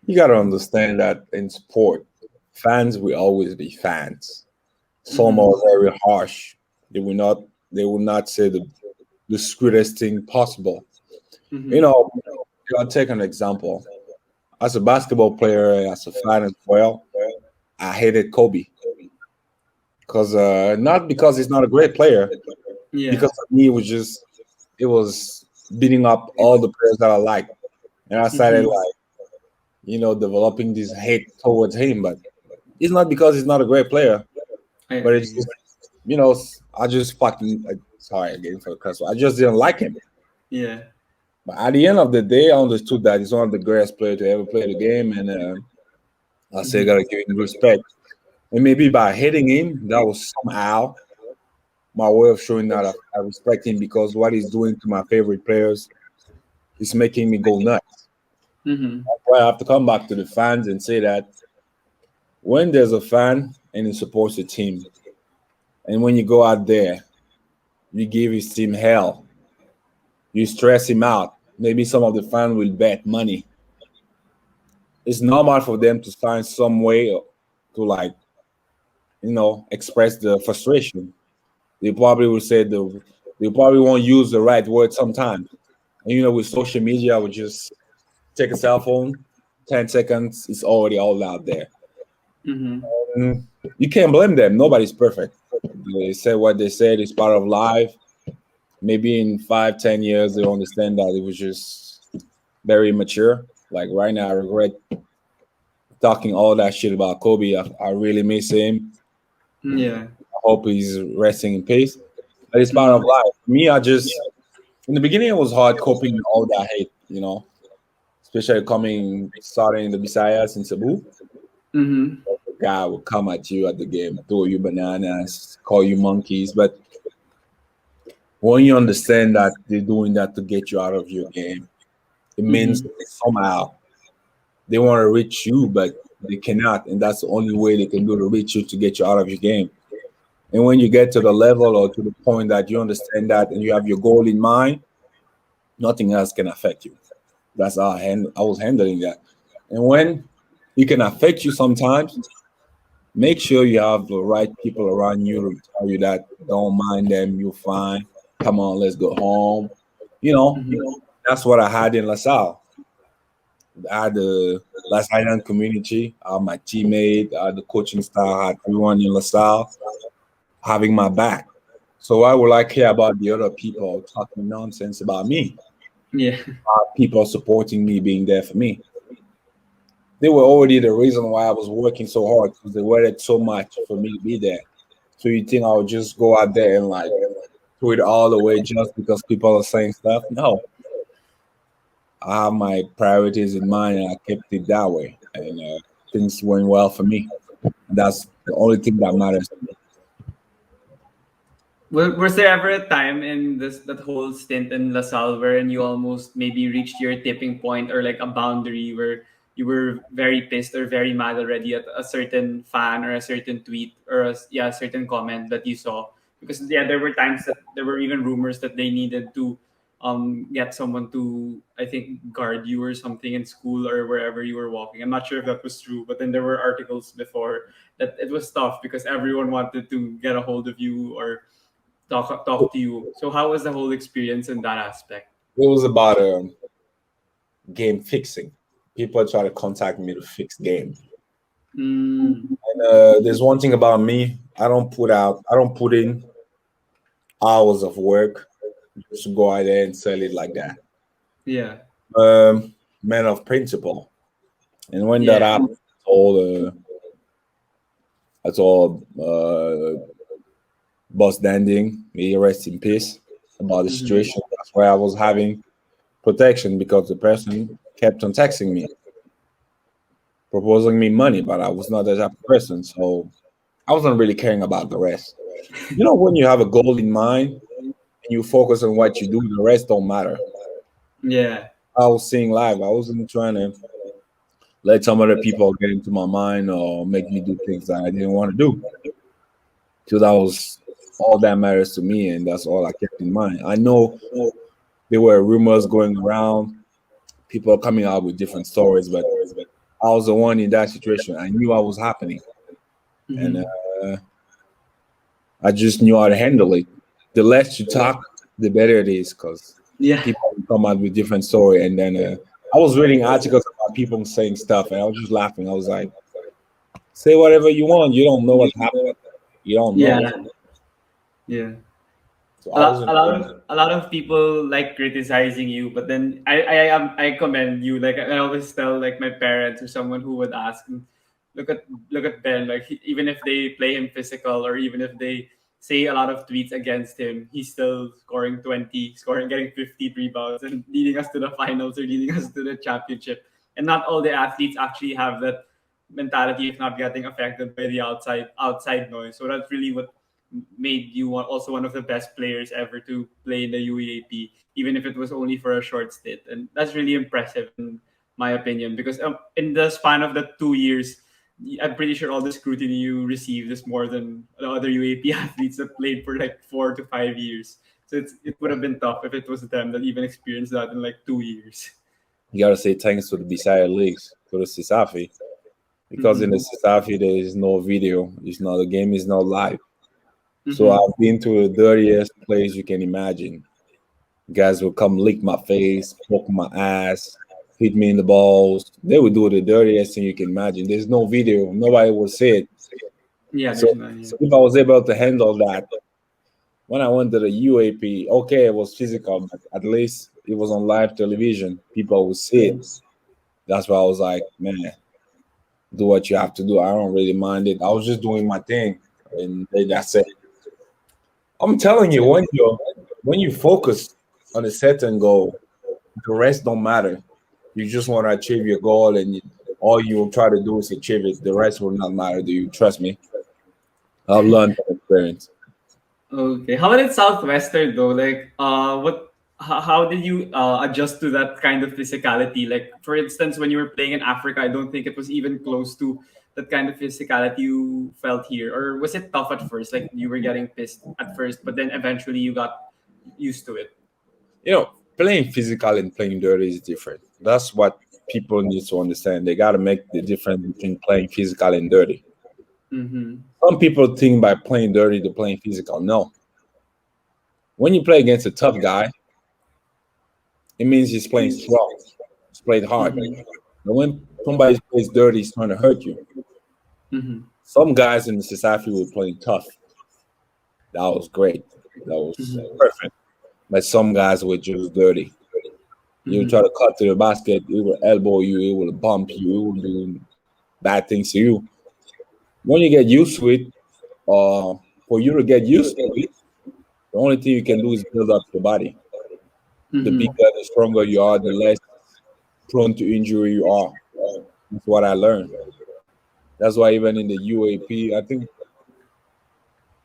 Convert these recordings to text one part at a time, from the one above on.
You got to understand that in sport, fans will always be fans. Some are Mm-hmm. very harsh. They will not. They will not say the sweetest thing possible. You Mm-hmm. know, I'll take an example. As a basketball player, as a fan as well, I hated Kobe because not because he's not a great player, Yeah. because to me it was beating up all the players that I like, and I started Mm-hmm. like developing this hate towards him. But it's not because he's not a great player, I but it's agree. just I just fucking sorry again for the curse. I just didn't like him. Yeah. But at the end of the day, I understood that he's one of the greatest players to ever play the game, and I say I Mm-hmm. gotta give him respect. And maybe by hitting him, that was somehow my way of showing that I respect him because what he's doing to my favorite players is making me go nuts. Mm-hmm. Well, I have to come back to the fans and say that when there's a fan and he supports a team, and when you go out there, you give his team hell, you stress him out. Maybe some of the fans will bet money. It's normal for them to find some way to express the frustration. They probably will say they probably won't use the right word sometimes. And with social media, we just take a cell phone, 10 seconds, it's already all out there. Mm-hmm. Mm, you can't blame them. Nobody's perfect. They said what they said. It's part of life. Maybe in 5, 10 years, they'll understand that it was just very immature. Like right now, I regret talking all that shit about Kobe. I really miss him. Yeah. I hope he's resting in peace. But it's part of Mm-hmm. life. Me, in the beginning, it was hard coping with all that hate, especially starting in the Bisayas in Cebu. Mm-hmm. The guy will come at you at the game, throw you bananas, call you monkeys. But when you understand that they're doing that to get you out of your game, it means Mm-hmm. somehow they want to reach you, but they cannot. And that's the only way they can do to reach you to get you out of your game. And when you get to the level or to the point that you understand that and you have your goal in mind, nothing else can affect you. That's how I was handling that. And when it can affect you sometimes, make sure you have the right people around you to tell you that don't mind them, you're fine. Come on, let's go home. You know, Mm-hmm. that's what I had in LaSalle. I had the Las Island community, I had my teammate, I had the coaching staff, I had everyone in LaSalle having my back. So why would I care about the other people talking nonsense about me? Yeah. People supporting me, being there for me. They were already the reason why I was working so hard because they waited so much for me to be there. So you think I would just go out there and like do it all the way just because people are saying stuff? No, I have my priorities in mind and I kept it that way. And things went well for me. And that's the only thing that matters to me. Was there ever a time in that whole stint in LaSalle wherein you almost maybe reached your tipping point or like a boundary where you were very pissed or very mad already at a certain fan or a certain tweet or a certain comment that you saw? Because yeah, there were times that there were even rumors that they needed to get someone to, I think, guard you or something in school or wherever you were walking. I'm not sure if that was true, but then there were articles before that it was tough because everyone wanted to get a hold of you or talk to you. So how was the whole experience in that aspect? It was about game fixing. People try to contact me to fix game. Mm, And there's one thing about me, I don't put in hours of work just to go out there and sell it like that. yeah, Man of principle. And when that yeah. happened, I told Boss Danding, may he rest in peace, about the Mm-hmm. situation. That's why I was having protection because the person kept on texting me, proposing me money, but I was not that type of person. So I wasn't really caring about the rest. When you have a goal in mind and you focus on what you do, the rest don't matter. Yeah. I was seeing live. I wasn't trying to let some other people get into my mind or make me do things that I didn't want to do. So that was all that matters to me, and that's all I kept in mind. I know there were rumors going around, people coming out with different stories, but I was the one in that situation. I knew what was happening, and Mm-hmm. I just knew how to handle it. The less you talk, the better it is, because Yeah. people will come out with different story. And then I was reading articles about people saying stuff, and I was just laughing. I was like, "Say whatever you want. You don't know what's happening. You don't Yeah. know." Yeah. So a I lot, wasn't. a lot of a lot of people like criticizing you, but then I commend you. Like I always tell like my parents or someone who would ask, look at look at Ben. Like even if they play him physical, or even if they say a lot of tweets against him, he's still scoring 20, scoring, getting 50 rebounds, and leading us to the finals or leading us to the championship. And not all the athletes actually have that mentality of not getting affected by the outside noise. So that's really what made you also one of the best players ever to play in the UAAP, even if it was only for a short stint. And that's really impressive in my opinion, because in the span of the 2 years, I'm pretty sure all the scrutiny you received is more than the other UAP athletes that played for like 4 to 5 years. So it would have been tough if it was them that even experienced that in like 2 years. You gotta say thanks to the Bisaya leagues, to the Sisafi, because in the Mm-hmm. Sisafi there is no video. It's not the game is not live. So Mm-hmm. I've been to the dirtiest place you can imagine. Guys will come lick my face, poke my ass, hit me in the balls. They would do the dirtiest thing you can imagine. There's no video. Nobody will see it. Yeah, So, there's none. Yeah. so if I was able to handle that when I went to the UAP, okay, it was physical, but at least it was on live television. People would see it. That's why I was like, man, do what you have to do. I don't really mind it. I was just doing my thing, and that's it. I'm telling you, when you focus on a certain goal, the rest don't matter. You just want to achieve your goal, and all you will try to do is achieve it. The rest will not matter. Do you trust me? I've learned from experience. Okay. How about in Southwestern though? Like, how did you adjust to that kind of physicality? Like, for instance, when you were playing in Africa, I don't think it was even close to that kind of physicality you felt here. Or was it tough at first? Like, you were getting pissed at first, but then eventually you got used to it. Playing physical and playing dirty is different. That's what people need to understand. They got to make the difference between playing physical and dirty. Mm-hmm. Some people think by playing dirty they're playing physical. No, when you play against a tough guy, it means he's playing strong. He's played hard. Mm-hmm. But when somebody plays dirty, he's trying to hurt you. Mm-hmm. Some guys in the society were playing tough. That was great. That was Mm-hmm. perfect. But some guys were just dirty. You Mm-hmm. try to cut to the basket, it will elbow you, it will bump you, it will do bad things to you. When you get used to it, for you to get used to it, the only thing you can do is build up your body. The Mm-hmm. bigger, the stronger you are, the less prone to injury you are. That's what I learned. That's why even in the UAP, I think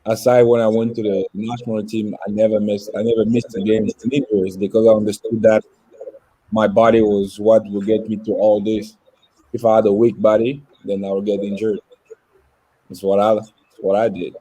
aside when I went to the national team, I never missed a game with injuries because I understood that my body was what will get me to all this. If I had a weak body, then I would get injured. That's what I did.